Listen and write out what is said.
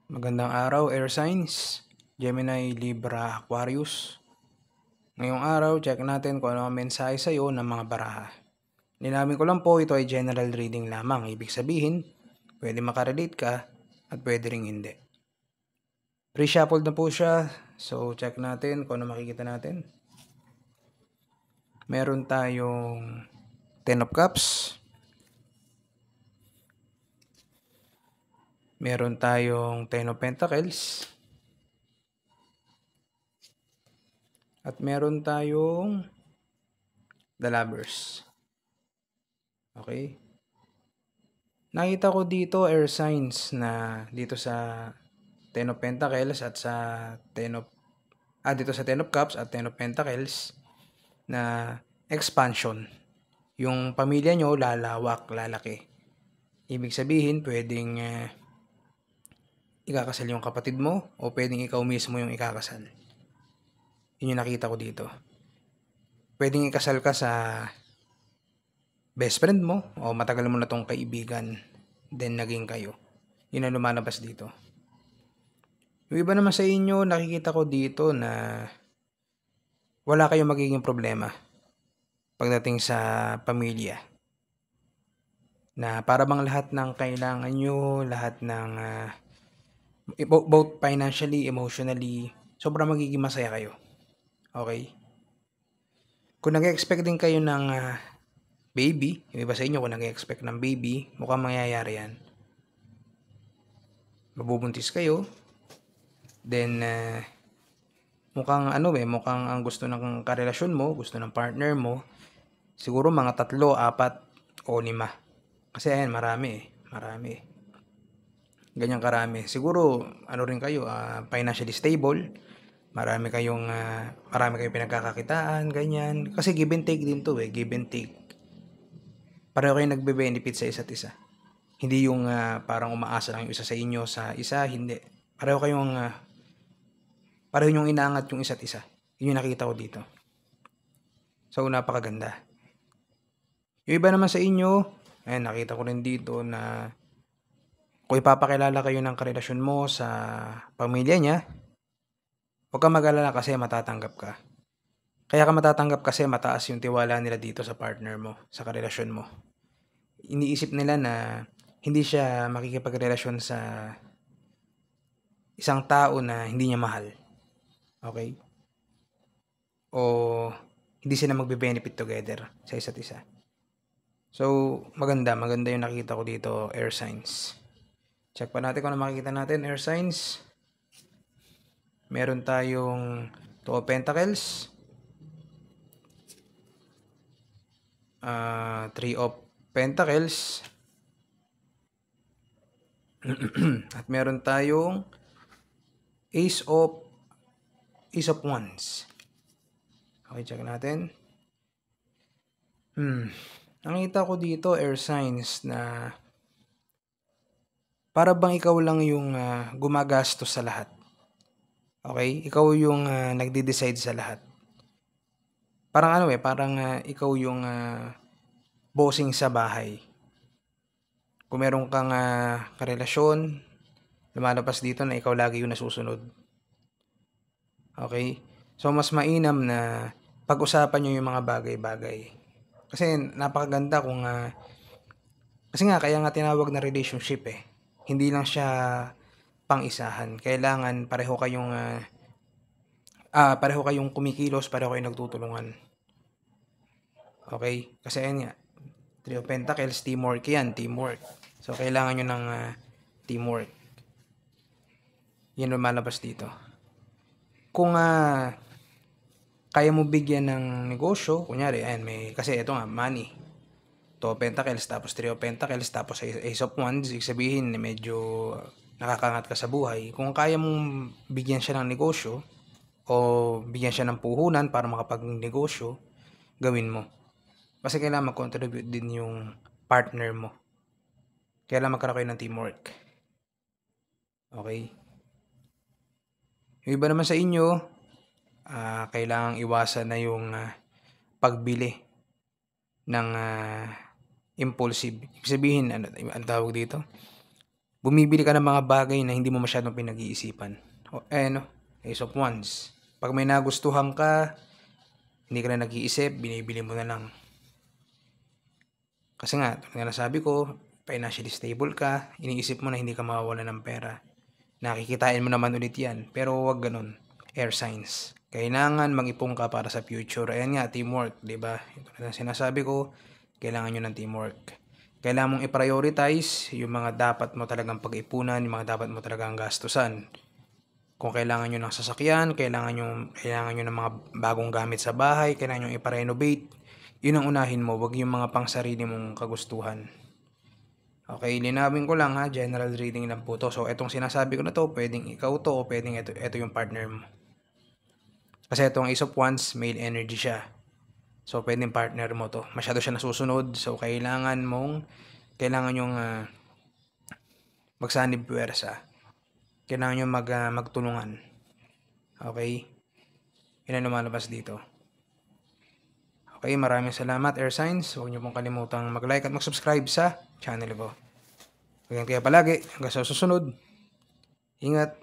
Magandang araw, Air Signs, Gemini, Libra, Aquarius. Ngayong araw, check natin kung ano ang mensahe sa iyo ng mga baraha. Linawin ko lang po, ito ay general reading lamang. Ibig sabihin, pwede makarelate ka at pwede ring hindi. Pre-shuffled na po siya, so check natin kung ano makikita natin. Meron tayong Ten of Cups. Meron tayong Ten of Pentacles. At meron tayong The Lovers. Okay? Nakita ko dito air signs na dito sa Ten of Pentacles at sa dito sa Ten of Cups at Ten of Pentacles na expansion. Yung pamilya nyo lalawak, lalaki. Ibig sabihin, pwedeng ikakasal yung kapatid mo o pwedeng ikaw mismo yung ikakasal. Yun yung nakita ko dito. Pwedeng ikasal ka sa best friend mo o matagal mo na tong kaibigan, then naging kayo. Yun ang lumalabas dito. Yung iba naman sa inyo, nakikita ko dito na wala kayong magiging problema pagdating sa pamilya. Na para bang lahat ng kailangan nyo, lahat ng both financially, emotionally, sobrang magiging masaya kayo. Okay? Kung nag-expect din kayo ng baby, yung iba sa inyo kung nag-expect ng baby, mukhang mangyayari yan. Mabubuntis kayo, then mukhang mukhang ang gusto ng karelasyon mo, gusto ng partner mo, siguro mga 3, 4 o 5. Kasi ayan, marami. Ganyan karami. Siguro rin kayo, financially stable. Marami kayong pinagkakakitaan, ganyan. Kasi give and take din 'to, give and take. Pareho kayong nagbe-benefit sa isa't isa. Hindi yung parang umaasa lang yung isa sa inyo sa isa, hindi. Pareho yung inaangat yung isa't isa. Yun yung nakita ko dito. So, napakaganda. Yung iba naman sa inyo, nakita ko rin dito na kung ipapakilala kayo ng karelasyon mo sa pamilya niya, huwag kang mag-alala kasi matatanggap ka. Kaya ka matatanggap kasi mataas yung tiwala nila dito sa partner mo, sa karelasyon mo. Iniisip nila na hindi siya makikipagrelasyon sa isang tao na hindi niya mahal. Okay? O hindi sila magbe-benefit together sa isa't isa. So, maganda yung nakita ko dito, air signs. Check pa natin kung ano makikita natin, air signs. Meron tayong Two of Pentacles, Three of Pentacles, at meron tayong Ace of Wands. Okay, check natin. Nakita ko dito air signs na para bang ikaw lang yung gumagastos sa lahat. Okay? Ikaw yung nagde-decide sa lahat. Parang ikaw yung bossing sa bahay. Kung meron kang karelasyon, lumalabas dito na ikaw lagi yung nasusunod. Okay? So, mas mainam na pag-usapan nyo yung mga bagay-bagay. Kasi napakaganda kung kasi nga kaya nga tinawag na relationship Hindi lang siya pang-isahan. Kailangan pareho kayong kumikilos, pareho kayong nagtutulungan. Okay? Kasi ayun nga, Three of Pentacles, teamwork yan, teamwork. So, kailangan nyo ng teamwork. Yan lumalabas dito. Kung kaya mo bigyan ng negosyo, kunyari, kasi ito nga, money. Two of Pentacles, tapos Three of Pentacles, tapos Ace of Wands, ibig sabihin, medyo nakakangat ka sa buhay. Kung kaya mong bigyan siya ng negosyo, o bigyan siya ng puhunan para makapagnegosyo, gawin mo. Kasi kailangan mag-contribute din yung partner mo. Kailangan magkaroon kayo ng teamwork. Okay? Yung iba naman sa inyo, kailangang iwasan na yung pagbili ng impulsive. Ibig sabihin, ano tawag dito? bumibili ka ng mga bagay na hindi mo masyadong pinag-iisipan. Ace of Wands. Pag may nagustuhan ka, hindi ka na nag-iisip, binibili mo na lang. Kasi nga, tulad nga nasabi ko, financially stable ka, iniisip mo na hindi ka mawawala ng pera. Nakikitain mo naman ulit yan, pero wag ganun. Air signs. Kailangan mag-ipon ka para sa future. Ayan nga, teamwork, di ba? Ito na sinasabi ko, kailangan nyo ng teamwork. Kailangan mong i-prioritize yung mga dapat mo talagang pag-ipunan, yung mga dapat mo talagang gastusan. Kung kailangan nyo ng sasakyan, kailangan nyo ng mga bagong gamit sa bahay, kailangan nyo i-renovate, yun ang unahin mo, wag yung mga pang sarili mong kagustuhan. Okay, linawin ko lang ha, general reading lang po to. So, itong sinasabi ko na to, pwedeng ikaw to o pwedeng ito yung partner mo. Kasi itong Ace of Wands, male energy siya. So, pwedeng partner mo to. Masyado siya nasusunod. So, kailangan yung magsanib puwersa. Kailangan yung magtulungan. Okay? Yun ang lumalabas dito. Okay, maraming salamat, Air Signs. Huwag niyo pong kalimutang mag-like at mag-subscribe sa channel ko. Ganyan kaya palagi. Hanggang sa susunod. Ingat.